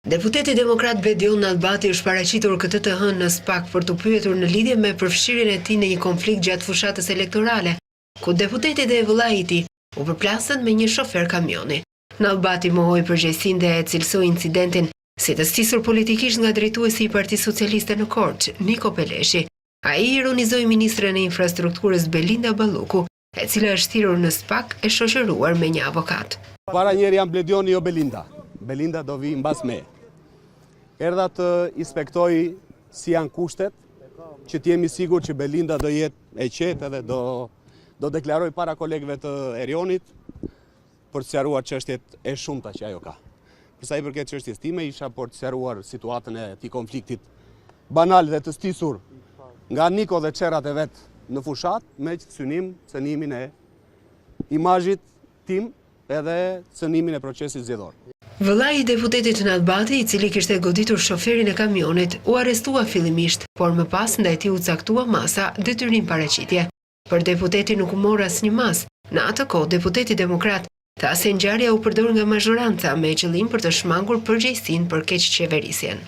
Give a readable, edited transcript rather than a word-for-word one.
Deputeti demokrat Bedion Nallbati është paraqitur këtë të hënë në SPAK për të pyetur në lidhje me përfshirjen e tij në një konflikt gjatë fushatës elektorale, ku deputeti dhe vëllai i tij u përplasën me një shofer kamioni. Nallbati mohoi përgjegjësinë dhe e cilësoi incidentin si të stisur politikisht nga drejtuesi i Partisë Socialiste në Korçë, Niko Peleshi. Ai ironizoi ministren e infrastrukturës Belinda Balluku, e cila është thirrur në SPAK e shoqëruar me një avokat. Para njerë jam Bledioni jo Belinda. Belinda do vi mbas me. Erdha të inspektoj si janë kushtet, që t'jemi sigur që Belinda do jetë e qetë edhe do deklaroj para kolegëve të Erionit për të sqaruar çështjet e shumta që ajo ka. Përsa i përket çështjes time, isha për të sqaruar situatën e këtij konfliktit banal dhe të stisur nga Niko dhe çerrat e vet në fushat me cënimin e imazhit tim edhe cënimin e procesit zgjedhor. Vëllai i deputetit Nallbati, i cili kishte goditur shoferin e kamionit, u arrestua fillimisht, por më pas ndaj tij u caktua masa detyrim paraqitje. Për deputetin nuk u mor asnjë mas. Në atë kohë deputeti demokrat tha se ngjarja u përdor nga mazhoranca me qëllim për të shmangur përgjegjësinë për keqqeverisjen.